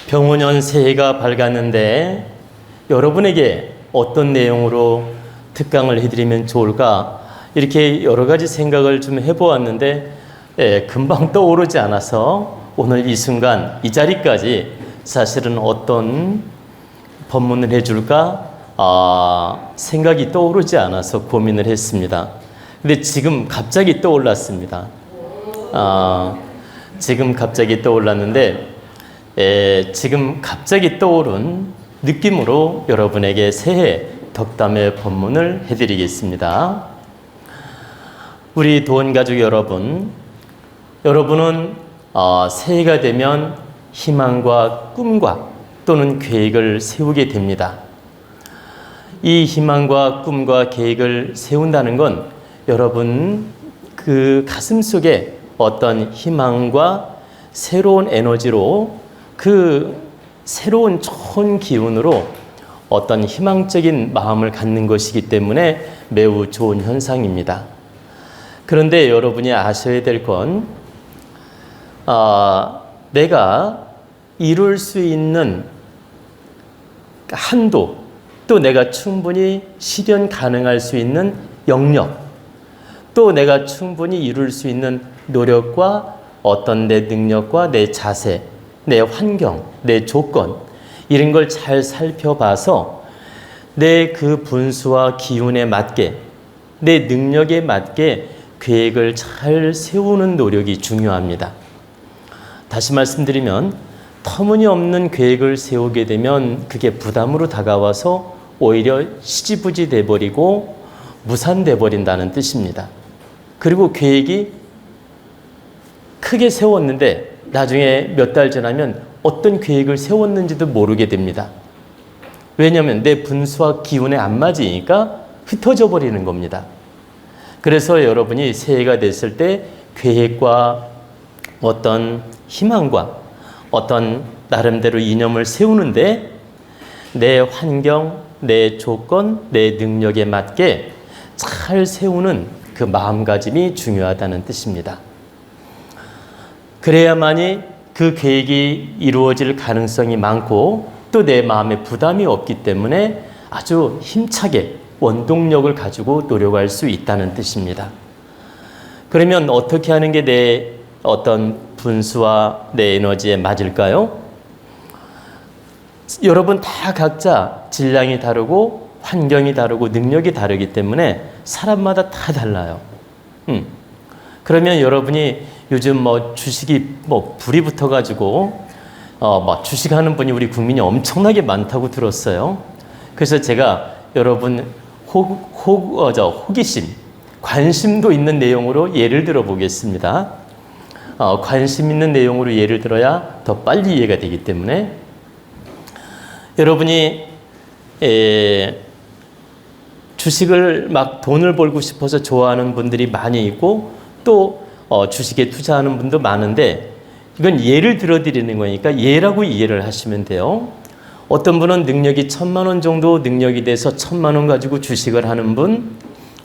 병원년 새해가 밝았는데 여러분에게 어떤 내용으로 특강을 해드리면 좋을까 이렇게 여러 가지 생각을 좀 해보았는데 금방 떠오르지 않아서 오늘 이 순간 이 자리까지 사실은 어떤 법문을 해줄까 생각이 떠오르지 않아서 고민을 했습니다. 근데 지금 갑자기 떠올랐습니다. 지금 갑자기 떠올랐는데 지금 갑자기 떠오른 느낌으로 여러분에게 새해 덕담의 법문을 해드리겠습니다. 우리 도원가족 여러분은 새해가 되면 희망과 꿈과 또는 계획을 세우게 됩니다. 이 희망과 꿈과 계획을 세운다는 건 여러분 그 가슴 속에 어떤 희망과 새로운 에너지로 그 새로운 좋은 기운으로 어떤 희망적인 마음을 갖는 것이기 때문에 매우 좋은 현상입니다. 그런데 여러분이 아셔야 될 건 내가 이룰 수 있는 한도 또 내가 충분히 실현 가능할 수 있는 영역 또 내가 충분히 이룰 수 있는 노력과 어떤 내 능력과 내 자세 내 환경, 내 조건 이런 걸 잘 살펴봐서 내 그 분수와 기운에 맞게 내 능력에 맞게 계획을 잘 세우는 노력이 중요합니다. 다시 말씀드리면 터무니없는 계획을 세우게 되면 그게 부담으로 다가와서 오히려 시지부지 돼버리고 무산돼 버린다는 뜻입니다. 그리고 계획이 크게 세웠는데 나중에 몇 달 지나면 어떤 계획을 세웠는지도 모르게 됩니다. 왜냐하면 내 분수와 기운에 안 맞으니까 흩어져 버리는 겁니다. 그래서 여러분이 새해가 됐을 때 계획과 어떤 희망과 어떤 나름대로 이념을 세우는데 내 환경, 내 조건, 내 능력에 맞게 잘 세우는 그 마음가짐이 중요하다는 뜻입니다. 그래야만이 그 계획이 이루어질 가능성이 많고 또 내 마음에 부담이 없기 때문에 아주 힘차게 원동력을 가지고 노력할 수 있다는 뜻입니다. 그러면 어떻게 하는 게 내 어떤 분수와 내 에너지에 맞을까요? 여러분 다 각자 질량이 다르고 환경이 다르고 능력이 다르기 때문에 사람마다 다 달라요. 그러면 여러분이 요즘 주식이 불이 붙어가지고 주식하는 분이 우리 국민이 엄청나게 많다고 들었어요. 그래서 제가 여러분 호기심, 관심도 있는 내용으로 예를 들어 보겠습니다. 관심 있는 내용으로 예를 들어야 더 빨리 이해가 되기 때문에 여러분이 주식을 막 돈을 벌고 싶어서 좋아하는 분들이 많이 있고 또 주식에 투자하는 분도 많은데 이건 예를 들어 드리는 거니까 예라고 이해를 하시면 돼요. 어떤 분은 능력이 1,000만 원 정도 능력이 돼서 1,000만 원 가지고 주식을 하는 분,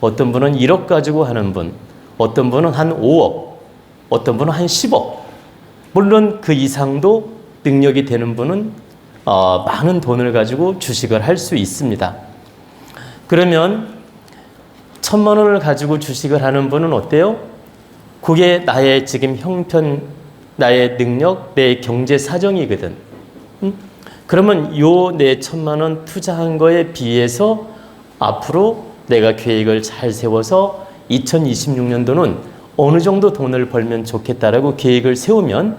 어떤 분은 1억 가지고 하는 분, 어떤 분은 한 5억, 어떤 분은 한 10억. 물론 그 이상도 능력이 되는 분은 많은 돈을 가지고 주식을 할 수 있습니다. 그러면 1,000만 원을 가지고 주식을 하는 분은 어때요? 그게 나의 지금 형편, 나의 능력, 내 경제 사정이거든. 그러면 요 내 1,000만 원 투자한 거에 비해서 앞으로 내가 계획을 잘 세워서 2026년도는 어느 정도 돈을 벌면 좋겠다라고 계획을 세우면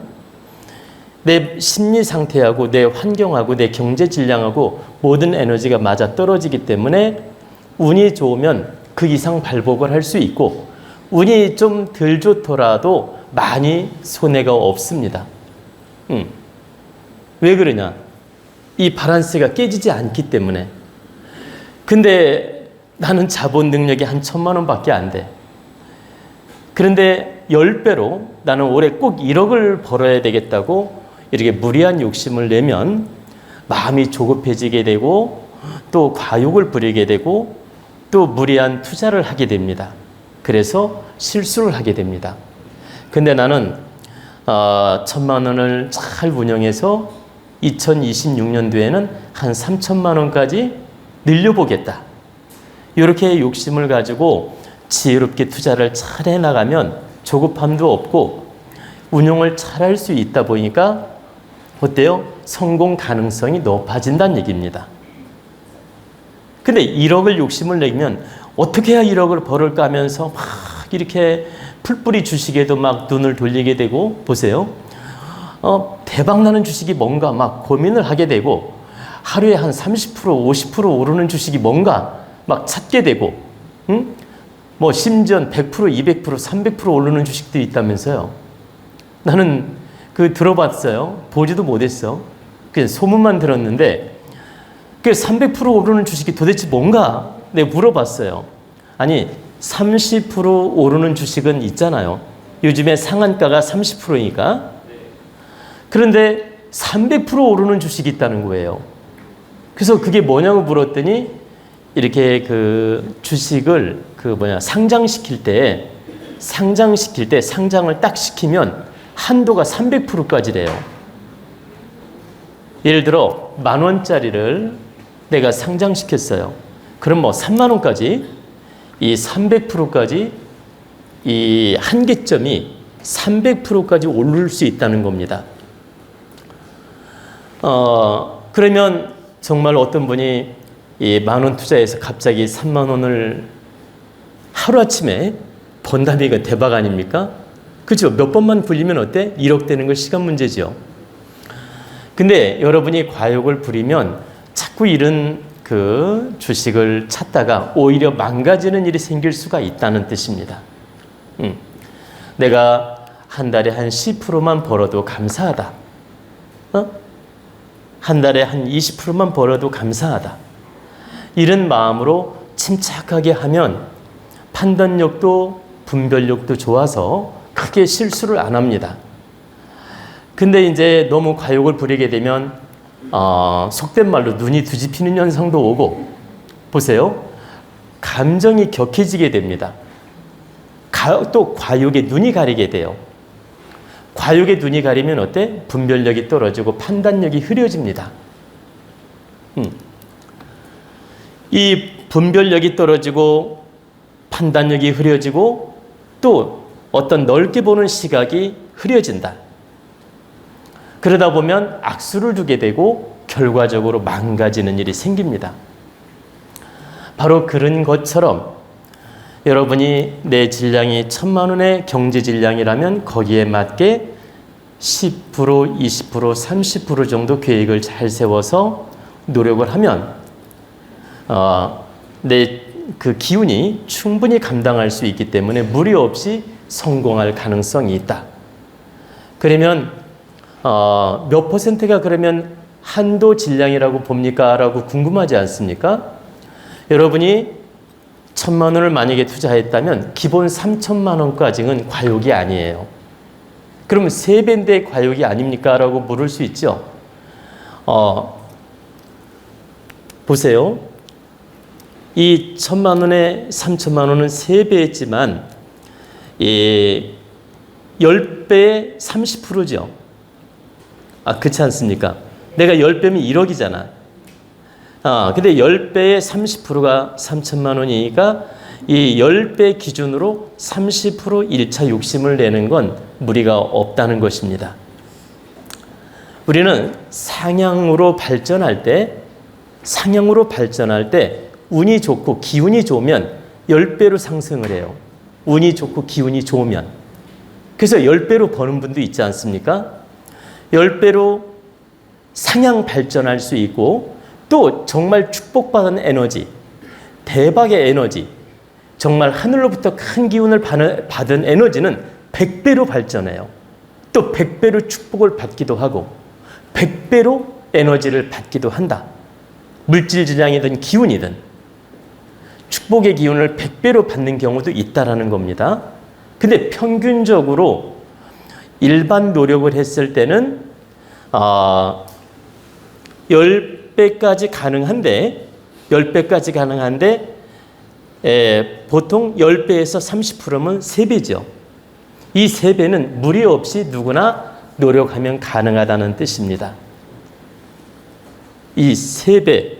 내 심리 상태하고 내 환경하고 내 경제 질량하고 모든 에너지가 맞아 떨어지기 때문에 운이 좋으면 그 이상 발복을 할 수 있고 운이 좀 덜 좋더라도 많이 손해가 없습니다. 왜 그러냐? 이 밸런스가 깨지지 않기 때문에. 근데 나는 자본 능력이 한 1,000만 원밖에 안 돼. 그런데 10배로 나는 올해 꼭 1억을 벌어야 되겠다고 이렇게 무리한 욕심을 내면 마음이 조급해지게 되고 또 과욕을 부리게 되고 또 무리한 투자를 하게 됩니다. 그래서 실수를 하게 됩니다. 근데 나는 1,000만 원을 잘 운영해서 2026년도에는 한 3천만 원까지 늘려보겠다. 이렇게 욕심을 가지고 지혜롭게 투자를 잘 해나가면 조급함도 없고 운용을 잘 할 수 있다 보니까 어때요? 성공 가능성이 높아진다는 얘기입니다. 근데 1억을 욕심을 내면 어떻게 해야 1억을 벌을까 하면서 막 이렇게 풀뿌리 주식에도 막 눈을 돌리게 되고, 보세요. 대박나는 주식이 뭔가 막 고민을 하게 되고, 하루에 한 30%, 50% 오르는 주식이 뭔가 막 찾게 되고, 뭐 심지어 100%, 200%, 300% 오르는 주식도 있다면서요. 나는 들어봤어요. 보지도 못했어. 그냥 소문만 들었는데, 그 300% 오르는 주식이 도대체 뭔가 내가 물어봤어요. 아니, 30% 오르는 주식은 있잖아요. 요즘에 상한가가 30%니까. 그런데 300% 오르는 주식이 있다는 거예요. 그래서 그게 뭐냐고 물었더니 이렇게 주식을 상장시킬 때 상장을 딱 시키면 한도가 300%까지래요. 예를 들어 10,000원짜리를 내가 상장시켰어요. 그럼 뭐 30,000원까지 이 300%까지 이 한계점이 300%까지 오를 수 있다는 겁니다. 그러면 정말 어떤 분이 이 10,000원 투자해서 갑자기 30,000원을 하루아침에 번다면 이거 대박 아닙니까? 그죠? 몇 번만 굴리면 어때? 1억 되는 거 시간 문제죠. 근데 여러분이 과욕을 부리면 자꾸 이런 주식을 찾다가 오히려 망가지는 일이 생길 수가 있다는 뜻입니다. 내가 한 달에 한 10%만 벌어도 감사하다. 한 달에 한 20%만 벌어도 감사하다. 이런 마음으로 침착하게 하면 판단력도 분별력도 좋아서 크게 실수를 안 합니다. 근데 이제 너무 과욕을 부리게 되면 속된 말로 눈이 뒤집히는 현상도 오고, 보세요. 감정이 격해지게 됩니다. 또 과욕에 눈이 가리게 돼요. 과욕에 눈이 가리면 어때? 분별력이 떨어지고 판단력이 흐려집니다. 이 분별력이 떨어지고 판단력이 흐려지고 또 어떤 넓게 보는 시각이 흐려진다. 그러다 보면 악수를 두게 되고 결과적으로 망가지는 일이 생깁니다. 바로 그런 것처럼 여러분이 내 질량이 1,000만 원의 경제 질량이라면 거기에 맞게 10%, 20%, 30% 정도 계획을 잘 세워서 노력을 하면 내 기운이 충분히 감당할 수 있기 때문에 무리 없이 성공할 가능성이 있다. 그러면 몇 퍼센트가 그러면 한도 질량이라고 봅니까? 라고 궁금하지 않습니까? 여러분이 1,000만 원을 만약에 투자했다면 기본 3천만 원까지는 과욕이 아니에요. 그러면 3배인데 과욕이 아닙니까? 라고 물을 수 있죠. 보세요. 이 1,000만 원에 3천만 원은 3배였지만 10배에 30%죠. 그렇지 않습니까? 내가 10배면 1억이잖아. 근데 10배에 30%가 3천만 원이니까 이 10배 기준으로 30% 1차 욕심을 내는 건 무리가 없다는 것입니다. 우리는 상향으로 발전할 때 운이 좋고 기운이 좋으면 10배로 상승을 해요. 운이 좋고 기운이 좋으면. 그래서 10배로 버는 분도 있지 않습니까? 10배로 상향 발전할 수 있고 또 정말 축복받은 에너지, 대박의 에너지, 정말 하늘로부터 큰 기운을 받은 에너지는 100배로 발전해요. 또 100배로 축복을 받기도 하고 100배로 에너지를 받기도 한다. 물질 질량이든 기운이든 축복의 기운을 100배로 받는 경우도 있다라는 겁니다. 근데 평균적으로 일반 노력을 했을 때는 10배까지 가능한데 보통 10배에서 30%면 3배죠. 이 3배는 무리 없이 누구나 노력하면 가능하다는 뜻입니다. 이 3배,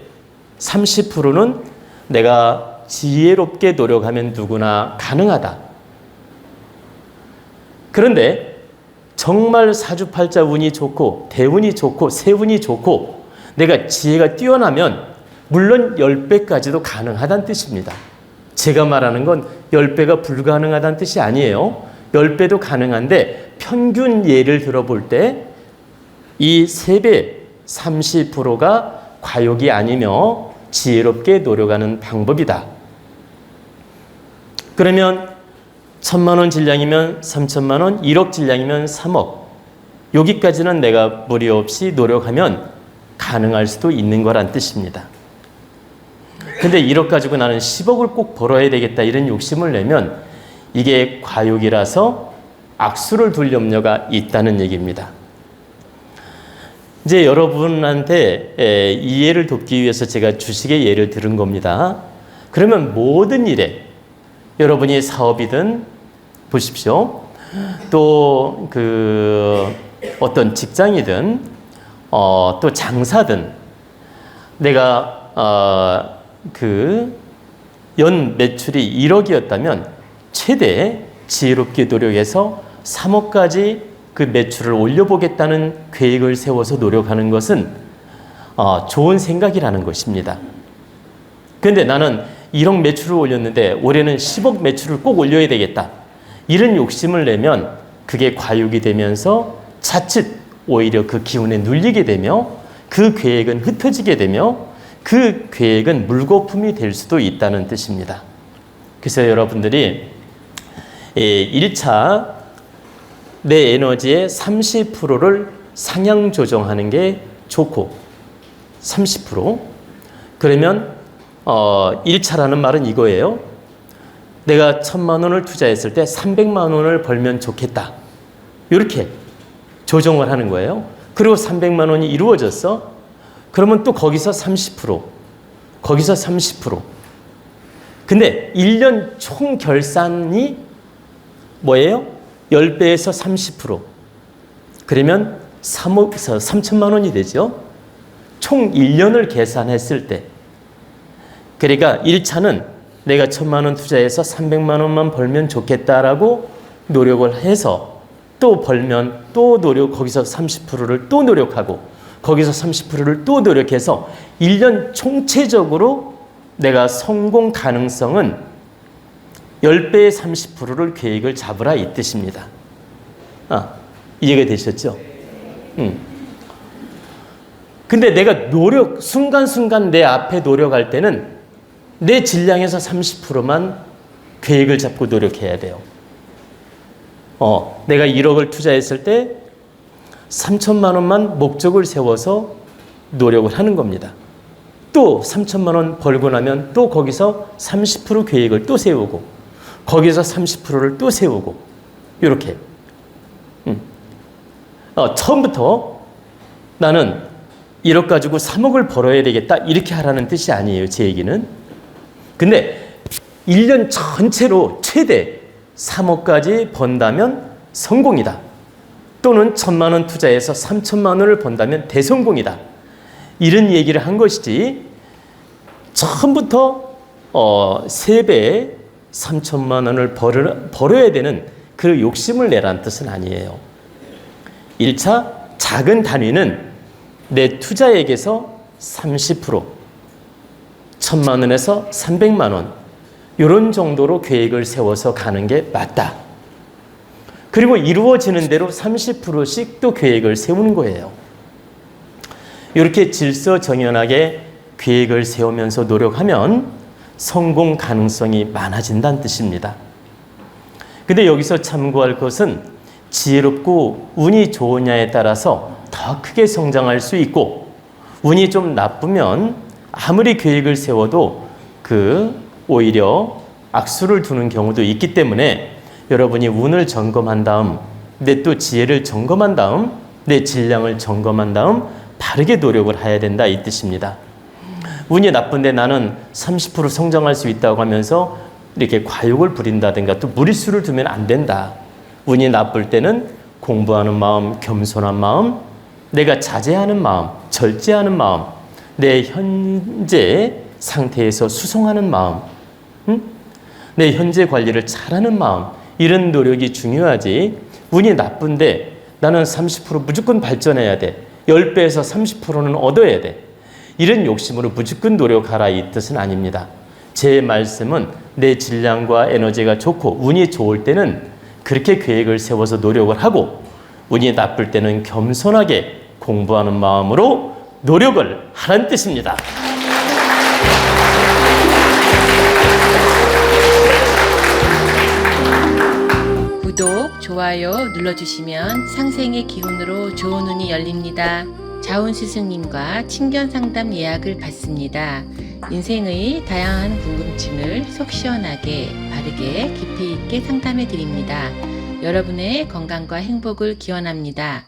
30%는 내가 지혜롭게 노력하면 누구나 가능하다. 그런데 정말 사주팔자 운이 좋고 대운이 좋고 세운이 좋고 내가 지혜가 뛰어나면 물론 10배까지도 가능하다는 뜻입니다. 제가 말하는 건 10배가 불가능하다는 뜻이 아니에요. 10배도 가능한데 평균 예를 들어볼 때 이 3배 30%가 과욕이 아니며 지혜롭게 노력하는 방법이다. 그러면 1,000만 원 질량이면 3,000만 원, 1억 질량이면 3억. 여기까지는 내가 무리 없이 노력하면 가능할 수도 있는 거란 뜻입니다. 근데 1억 가지고 나는 10억을 꼭 벌어야 되겠다 이런 욕심을 내면 이게 과욕이라서 악수를 둘 염려가 있다는 얘기입니다. 이제 여러분한테 이해를 돕기 위해서 제가 주식의 예를 들은 겁니다. 그러면 모든 일에 여러분이 사업이든 보십시오. 또 어떤 직장이든 또 장사든 내가 연 매출이 1억이었다면 최대 지혜롭게 노력해서 3억까지 그 매출을 올려보겠다는 계획을 세워서 노력하는 것은 좋은 생각이라는 것입니다. 그런데 나는 1억 매출을 올렸는데 올해는 10억 매출을 꼭 올려야 되겠다. 이런 욕심을 내면 그게 과욕이 되면서 자칫 오히려 그 기운에 눌리게 되며 그 계획은 흩어지게 되며 그 계획은 물거품이 될 수도 있다는 뜻입니다. 그래서 여러분들이 1차 내 에너지의 30%를 상향 조정하는 게 좋고 30% 그러면 1차라는 말은 이거예요. 내가 1,000만 원을 투자했을 때 300만 원을 벌면 좋겠다. 이렇게 조정을 하는 거예요. 그리고 300만 원이 이루어졌어. 그러면 또 거기서 30%, 거기서 30%. 근데 1년 총 결산이 뭐예요? 10배에서 30%. 그러면 3천만 원이 되죠. 총 1년을 계산했을 때. 그러니까 1차는 내가 1,000만 원 투자해서 300만 원만 벌면 좋겠다라고 노력을 해서 또 벌면 또 거기서 30%를 또 노력하고 거기서 30%를 또 노력해서 1년 총체적으로 내가 성공 가능성은 10배의 30%를 계획을 잡으라 이 뜻입니다. 이해가 되셨죠? 근데 내가 순간순간 내 앞에 노력할 때는 내 질량에서 30%만 계획을 잡고 노력해야 돼요. 내가 1억을 투자했을 때 3천만 원만 목적을 세워서 노력을 하는 겁니다. 또 3천만 원 벌고 나면 또 거기서 30% 계획을 또 세우고 거기서 30%를 또 세우고 이렇게 처음부터 나는 1억 가지고 3억을 벌어야 되겠다 이렇게 하라는 뜻이 아니에요. 제 얘기는. 근데 1년 전체로 최대 3억까지 번다면 성공이다. 또는 1,000만 원 투자해서 3천만 원을 번다면 대성공이다. 이런 얘기를 한 것이지 처음부터 3배에 3천만 원을 벌어야 되는 그 욕심을 내라는 뜻은 아니에요. 1차 작은 단위는 내 투자액에서 30%, 1,000만 원에서 300만 원 이런 정도로 계획을 세워서 가는 게 맞다. 그리고 이루어지는 대로 30%씩 또 계획을 세우는 거예요. 이렇게 질서정연하게 계획을 세우면서 노력하면 성공 가능성이 많아진다는 뜻입니다. 근데 여기서 참고할 것은 지혜롭고 운이 좋으냐에 따라서 더 크게 성장할 수 있고 운이 좀 나쁘면 아무리 계획을 세워도 오히려 악수를 두는 경우도 있기 때문에 여러분이 운을 점검한 다음 내 또 지혜를 점검한 다음 내 질량을 점검한 다음 바르게 노력을 해야 된다 이 뜻입니다. 운이 나쁜데 나는 30% 성장할 수 있다고 하면서 이렇게 과욕을 부린다든가 또 무리수를 두면 안 된다. 운이 나쁠 때는 공부하는 마음, 겸손한 마음, 내가 자제하는 마음, 절제하는 마음 내 현재 상태에서 수송하는 마음, 내 현재 관리를 잘하는 마음, 이런 노력이 중요하지. 운이 나쁜데 나는 30% 무조건 발전해야 돼. 10배에서 30%는 얻어야 돼. 이런 욕심으로 무조건 노력하라 이 뜻은 아닙니다. 제 말씀은 내 질량과 에너지가 좋고 운이 좋을 때는 그렇게 계획을 세워서 노력을 하고, 운이 나쁠 때는 겸손하게 공부하는 마음으로 노력을 하라는 뜻입니다. 구독, 좋아요 눌러주시면 상생의 기운으로 좋은 운이 열립니다. 자운 스승님과 친견 상담 예약을 받습니다. 인생의 다양한 궁금증을 속 시원하게, 바르게, 깊이 있게 상담해 드립니다. 여러분의 건강과 행복을 기원합니다.